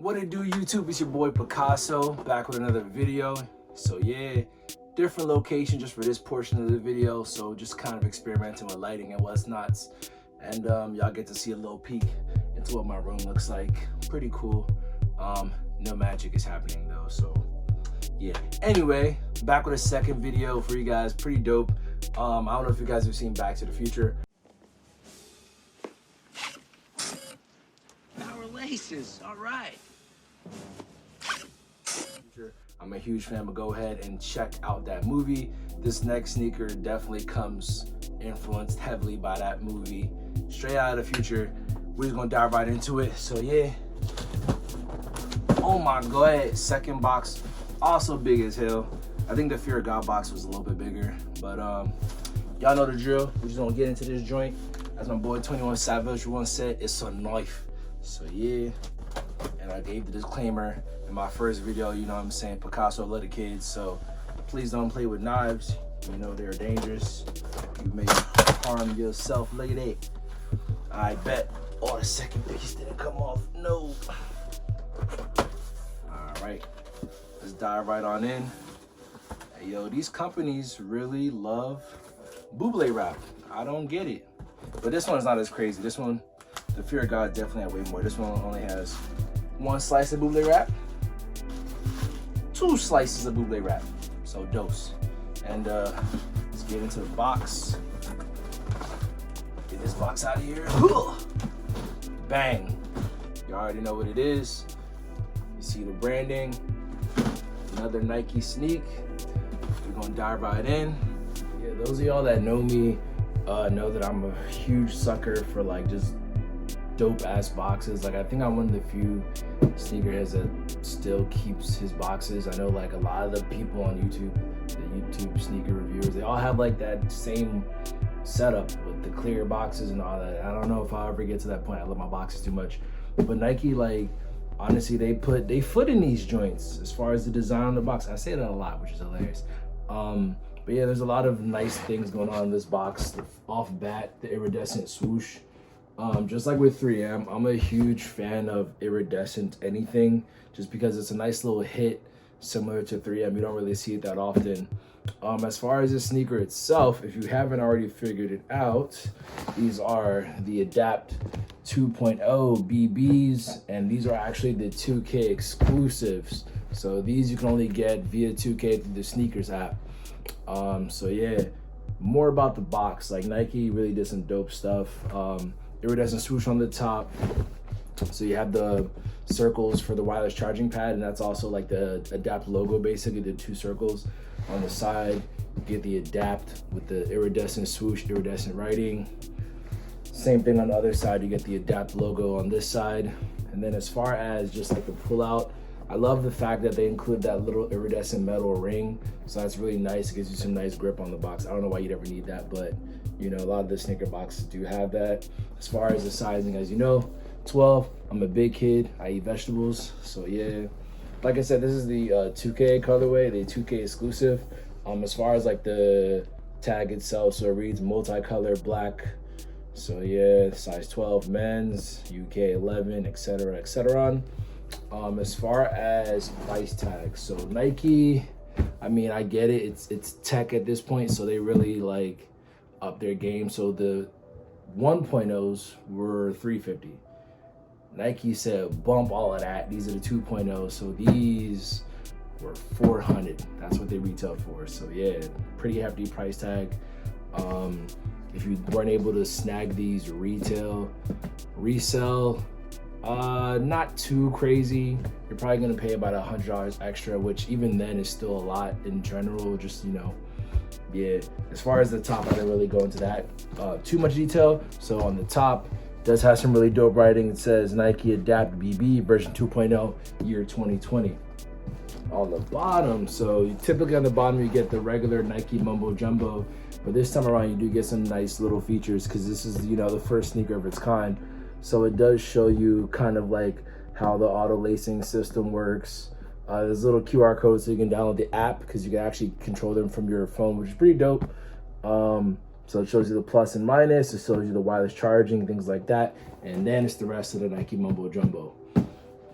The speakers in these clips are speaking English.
What it do, YouTube? It's your boy Picasso back with another video. So yeah, different location just for this portion of the video. So just kind of experimenting with lighting and what's not. And y'all get to see a little peek into what my room looks like. Pretty cool. No magic is happening though, so yeah. Anyway, back with a second video for you guys. Pretty dope. I don't know if you guys have seen Back to the Future. Our laces, all right. I'm a huge fan, but go ahead and check out that movie. This next sneaker definitely comes influenced heavily by that movie. Straight out of the future. We're just gonna dive right into it. So yeah. Oh my god, second box, also big as hell. I think the Fear of God box was a little bit bigger, but y'all know the drill. We're just gonna get into this joint. As my boy 21 Savage once said, it's a knife. So yeah, and I gave the disclaimer in my first video, you know what I'm saying, Picasso love the kids, so please don't play with knives. You know they're dangerous. You may harm yourself. Look at that. I bet. Oh, the second piece didn't come off. No. All right, let's dive right on in. Hey, yo, these companies really love buble wrap. I don't get it, but this one's not as crazy. This one, the Fear of God, definitely had way more. This one only has one slice of buble wrap, two slices of buble wrap, so dose. And let's get into the box. Get this box out of here. Bang. You already know what it is. You see the branding. Another Nike sneak. We're gonna dive right in. Yeah, those of y'all that know me know that I'm a huge sucker for like just dope ass boxes. Like I think I'm one of the few sneakerheads that still keeps his boxes. I know like a lot of the people on YouTube, the YouTube sneaker reviewers, they all have like that same setup with the clear boxes and all that. I don't know if I'll ever get to that point. I love my boxes too much. But Nike, like, honestly, they put their foot in these joints as far as the design on the box. I say that a lot, which is hilarious. But yeah, there's a lot of nice things going on in this box. Off bat, the iridescent swoosh. Just like with 3M, I'm a huge fan of iridescent anything, just because it's a nice little hit similar to 3M. You don't really see it that often. As far as the sneaker itself, if you haven't already figured it out, these are the Adapt 2.0 BBs, and these are actually the 2K exclusives. So these you can only get via 2K through the sneakers app. So yeah, more about the box. Like Nike really did some dope stuff. Iridescent swoosh on the top. So you have the circles for the wireless charging pad, and that's also like the Adapt logo, basically the two circles on the side. You get the Adapt with the iridescent swoosh, iridescent writing. Same thing on the other side, you get the Adapt logo on this side. And then as far as just like the pull out, I love the fact that they include that little iridescent metal ring. So that's really nice. It gives you some nice grip on the box. I don't know why you'd ever need that, but you know, a lot of the sneaker boxes do have that. As far as the sizing, as you know, 12. I'm a big kid. I eat vegetables. So yeah, like I said, this is the 2K colorway, the 2K exclusive. As far as like the tag itself, so it reads multicolor black. So yeah, size 12 men's, UK 11, etc., etc. As far as price tags, so Nike, I mean, I get it. It's tech at this point, so they really like up their game. So the 1.0s were $350. Nike said bump all of that. These are the 2.0, so these were $400. That's what they retail for. So yeah, pretty hefty price tag. If you weren't able to snag these resell, not too crazy. You're probably gonna pay about $100 extra, which even then is still a lot in general. Just, you know, yeah. As far as the top, I didn't really go into that too much detail. So on the top, does have some really dope writing. It says Nike Adapt BB version 2.0 year 2020. On the bottom, so typically on the bottom you get the regular Nike Mumbo Jumbo, but this time around you do get some nice little features because this is, you know, the first sneaker of its kind. So it does show you kind of like how the auto lacing system works. There's a little QR code so you can download the app because you can actually control them from your phone, which is pretty dope. So it shows you the plus and minus, it shows you the wireless charging, things like that. And then it's the rest of the Nike Mumbo Jumbo.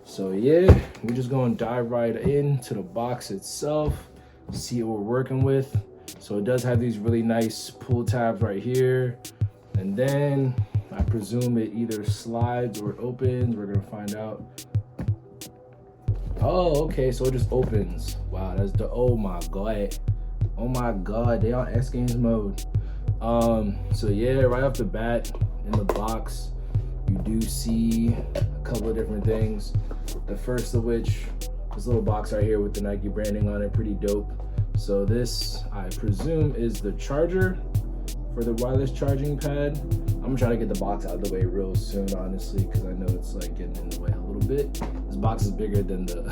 So yeah, we're just gonna dive right into the box itself, see what we're working with. So it does have these really nice pull tabs right here. And then I presume it either slides or opens. We're gonna find out. Oh, okay, so it just opens. Wow, that's the, oh my God. Oh my God, they on X Games mode. So yeah, right off the bat in the box, you do see a couple of different things. The first of which, this little box right here with the Nike branding on it, pretty dope. So this, I presume, is the charger for the wireless charging pad. I'm gonna try to get the box out of the way real soon, honestly, because I know it's like getting in the way a little bit. This box is bigger than the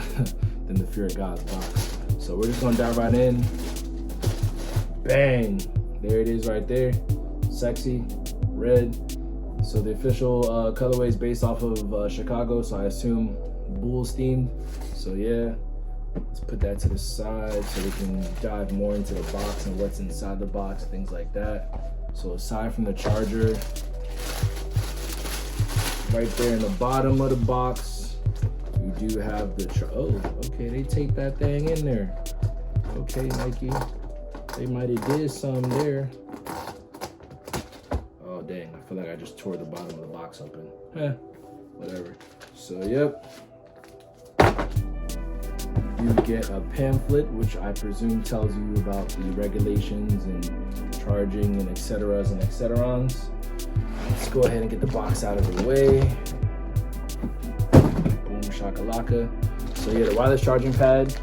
than the Fear of God's box. So we're just gonna dive right in. Bang! There it is right there. Sexy, red. So the official colorway is based off of Chicago, so I assume Bulls themed. So yeah, let's put that to the side so we can dive more into the box and what's inside the box, things like that. So aside from the charger, right there in the bottom of the box, you do have the, oh, okay, they taped that thing in there. Okay, Nike, they might have did something there. Oh dang, I feel like I just tore the bottom of the box open. Whatever. So yep. You get a pamphlet, which I presume tells you about the regulations and charging and et ceteras and et ceterons. Let's go ahead and get the box out of the way. Boom shakalaka. So yeah, the wireless charging pad.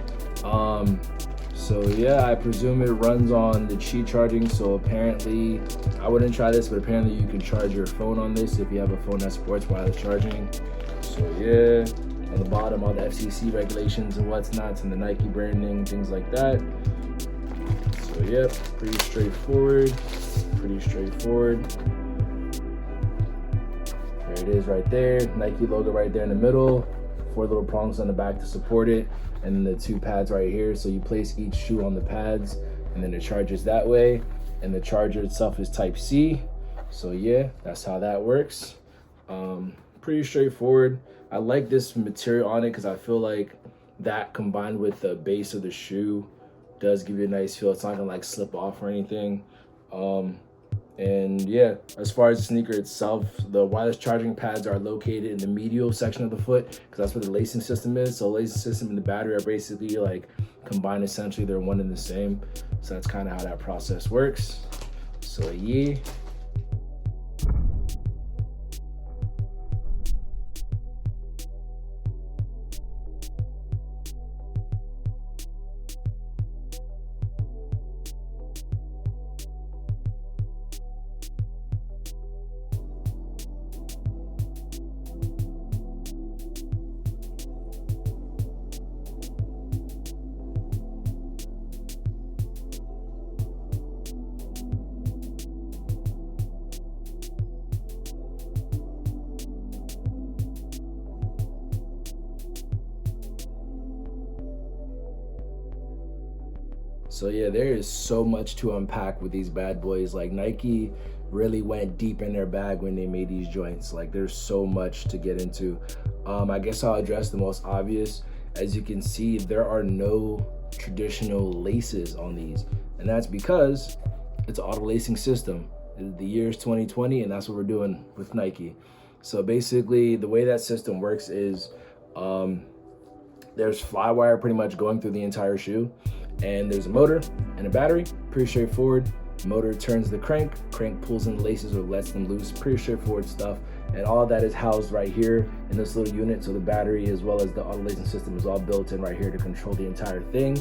So yeah, I presume it runs on the Qi charging. So apparently, I wouldn't try this, but apparently you can charge your phone on this if you have a phone that supports wireless charging. So yeah, on the bottom, all the FCC regulations and what's not, and the Nike branding, things like that. So yeah, pretty straightforward, pretty straightforward. There it is right there, Nike logo right there in the middle, 4 little prongs on the back to support it, and then the 2 pads right here. So you place each shoe on the pads, and then it charges that way, and the charger itself is type C. So yeah, that's how that works. Pretty straightforward. I like this material on it because I feel like that combined with the base of the shoe does give you a nice feel. It's not gonna like slip off or anything. And yeah, as far as the sneaker itself, the wireless charging pads are located in the medial section of the foot because that's where the lacing system is. So the lacing system and the battery are basically like combined, essentially they're one and the same. So that's kind of how that process works. So yeah. So yeah, there is so much to unpack with these bad boys. Like Nike really went deep in their bag when they made these joints. Like there's so much to get into. I guess I'll address the most obvious. As you can see, there are no traditional laces on these. And that's because it's an auto lacing system. The year is 2020 and that's what we're doing with Nike. So basically the way that system works is there's fly wire pretty much going through the entire shoe. And there's a motor and a battery, pretty straightforward. Motor turns the crank pulls in the laces or lets them loose, pretty straightforward stuff. And all that is housed right here in this little unit. So the battery as well as the auto lacing system is all built in right here to control the entire thing.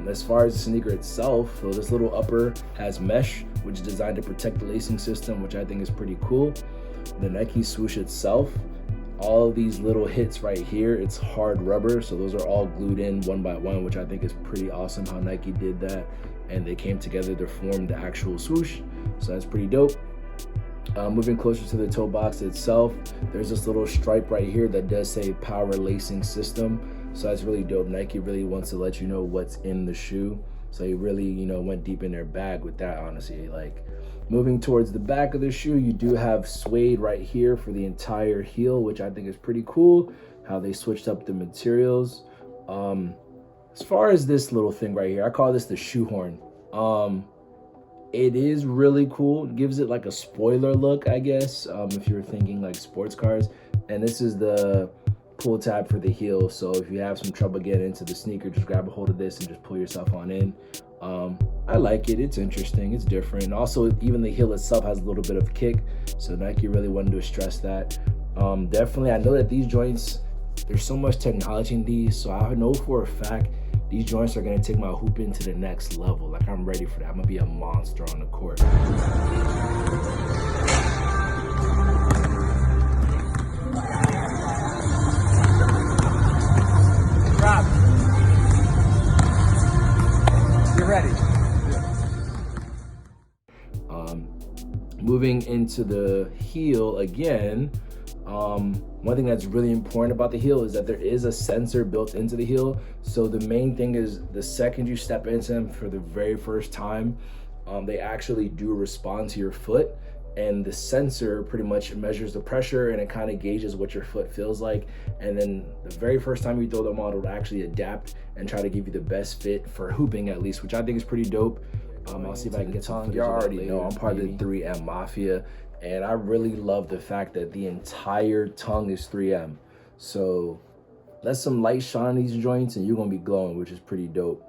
As far as the sneaker itself, so this little upper has mesh, which is designed to protect the lacing system, which I think is pretty cool. The Nike swoosh itself, all of these little hits right here, it's hard rubber, so those are all glued in one by one, which I think is pretty awesome how Nike did that, and they came together to form the actual swoosh, so that's pretty dope. Moving closer to the toe box itself, there's this little stripe right here that does say power lacing system, so that's really dope. Nike really wants to let you know what's in the shoe, so he really, you know, went deep in their bag with that, honestly. Like, moving towards the back of the shoe, you do have suede right here for the entire heel, which I think is pretty cool. how they switched up the materials. As far as this little thing right here, I call this the shoehorn. It is really cool. It gives it like a spoiler look, I guess, if you're thinking like sports cars. And this is the pull tab for the heel. So if you have some trouble getting into the sneaker, just grab a hold of this and just pull yourself on in. I like it. It's interesting. It's different. And also, even the heel itself has a little bit of kick. So Nike really wanted to stress that. Definitely, I know that these joints, there's so much technology in these. So I know for a fact these joints are going to take my hooping to the next level. Like, I'm ready for that. I'm going to be a monster on the court. Rob, you're ready. Moving into the heel again, one thing that's really important about the heel is that there is a sensor built into the heel. So the main thing is the second you step into them for the very first time, they actually do respond to your foot, and the sensor pretty much measures the pressure and it kind of gauges what your foot feels like. And then the very first time you throw them on, it'll actually adapt and try to give you the best fit for hooping, at least, which I think is pretty dope. I'll see if I can get some. You already know I'm part of the 3M Mafia, and I really love the fact that the entire tongue is 3M. So let some light shine on these joints and you're gonna be glowing, which is pretty dope.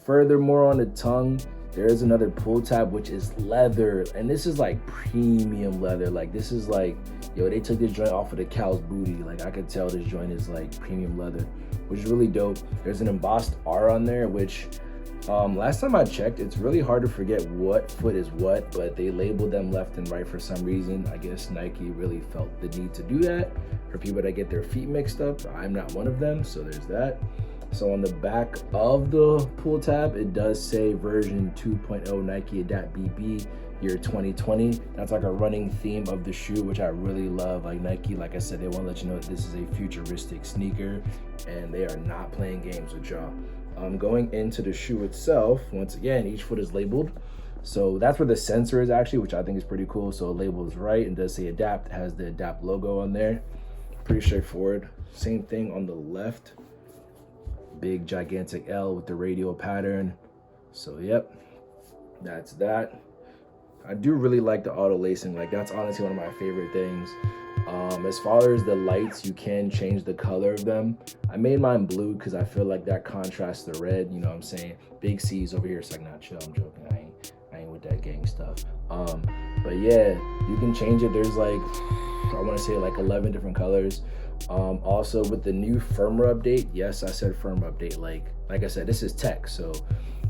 Furthermore, on the tongue, there is another pull tab, which is leather, and this is like premium leather. Like, this is like, yo, they took this joint off of the cow's booty. Like, I could tell this joint is like premium leather, which is really dope. There's an embossed R on there, which last time I checked, it's really hard to forget what foot is what, but they labeled them left and right for some reason. I guess Nike really felt the need to do that for people that get their feet mixed up. I'm not one of them, so there's that. So on the back of the pull tab, it does say version 2.0 Nike Adapt BB year 2020. That's like a running theme of the shoe, which I really love. Like, Nike, like I said, they want to let you know that this is a futuristic sneaker and they are not playing games with y'all. Going into the shoe itself, once again, each foot is labeled. So that's where the sensor is actually, which I think is pretty cool. So the label is right and does say Adapt. It has the Adapt logo on there. Pretty straightforward. Same thing on the left. Big gigantic L with the radial pattern. So yep, that's that. I do really like the auto lacing. Like, that's honestly one of my favorite things. As far as the lights, you can change the color of them. I made mine blue because I feel like that contrasts the red, you know what I'm saying? Big C's over here, so not chill, I'm joking. I ain't with that gang stuff. But yeah, you can change it. There's like, I want to say like 11 different colors. Also with the new firmware update, yes, I said firmware update. Like I said, this is tech. So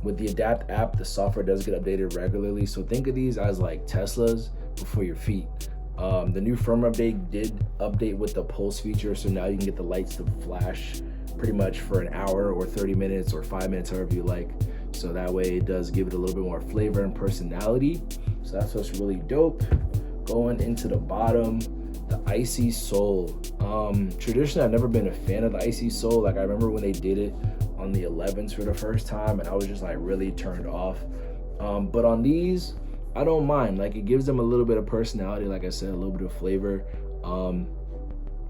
with the Adapt app, the software does get updated regularly. So think of these as like Teslas before your feet. The new firmware update did update with the pulse feature, so now you can get the lights to flash pretty much for an hour or 30 minutes or 5 minutes, however you like. So that way it does give it a little bit more flavor and personality. So that's what's really dope. Going into the bottom, the icy sole. Traditionally, I've never been a fan of the icy sole. Like, I remember when they did it on the 11s for the first time, and I was just like really turned off. But on these, I don't mind. Like, it gives them a little bit of personality, like I said, a little bit of flavor.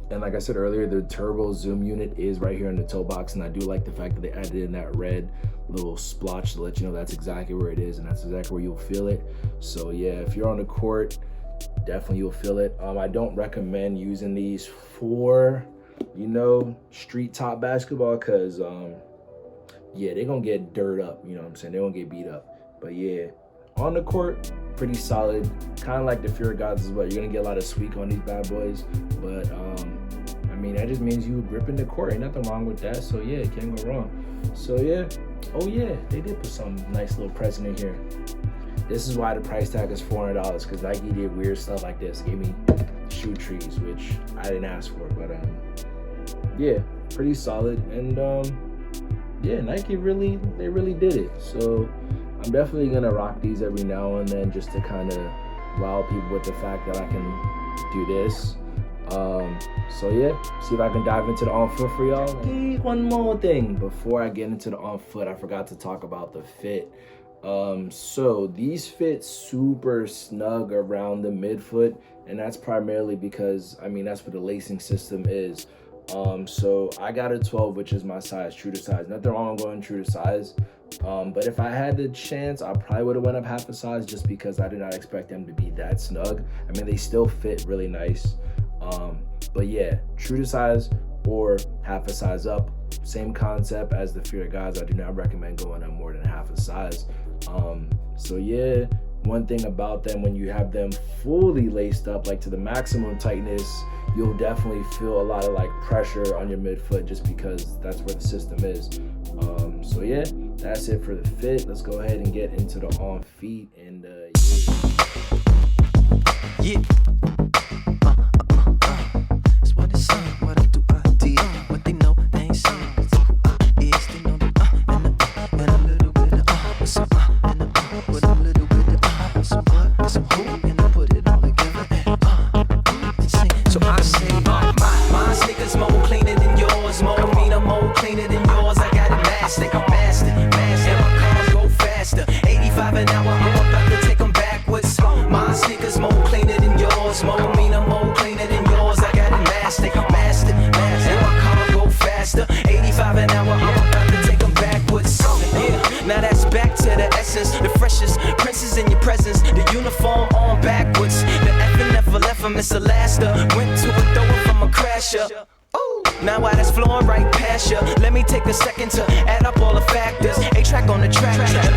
And like I said earlier, the turbo zoom unit is right here in the toe box, and I do like the fact that they added in that red little splotch to let you know that's exactly where it is, and that's exactly where you'll feel it. So yeah, if you're on the court, definitely you'll feel it. I don't recommend using these for, you know, street top basketball, because yeah, they're gonna get dirt up, you know what I'm saying? They're gonna get beat up. But yeah, on the court, pretty solid. Kind of like the Fear of Gods as well. You're gonna get a lot of squeak on these bad boys, but I mean, that just means you gripping the court. Ain't nothing wrong with that. So yeah, it can't go wrong. So yeah, oh yeah, they did put some nice little present in here. This is why the price tag is $400, because Nike did weird stuff like this. Gave me shoe trees, which I didn't ask for, but yeah, pretty solid. And yeah, Nike really did it. So I'm definitely gonna rock these every now and then, just to kind of wow people with the fact that I can do this. So yeah, see if I can dive into the on foot for y'all. One more thing before I get into the on foot, I forgot to talk about the fit. So these fit super snug around the midfoot, and that's primarily because, I mean, that's what the lacing system is. So I got a 12, which is my size, true to size. Nothing wrong going true to size. But if I had the chance, I probably would have went up half a size just because I did not expect them to be that snug. I mean, they still fit really nice. But yeah, true to size or half a size up. Same concept as the Fear guys. I do not recommend going up more than half a size. So yeah, one thing about them, when you have them fully laced up, like to the maximum tightness, you'll definitely feel a lot of like pressure on your midfoot just because that's where the system is. So yeah, that's it for the fit. Let's go ahead and get into the on feet and yeah. It's what it's what I do, what they know, they ain't seen. Yes, they know and a little bit of some and with a little bit of some hope, and I put it all together and sing. So I say, my sneakers more cleaner than yours, more cleaner than yours. I got it master, and my cars go faster. 85 an hour, I'm about to take them backwards. My sneakers more cleaner than yours, more cleaner than yours. I got it master, and my cars go faster. 85 an hour, I'm about to take them backwards. Yeah, now that's back to the essence, the freshest princes in your presence. The uniform on backwards, the effing never left him, it's a laster. Went to a thrower from a crasher. Now that's flowing right past ya. Let me take a second to add up all the factors. A track on the track, and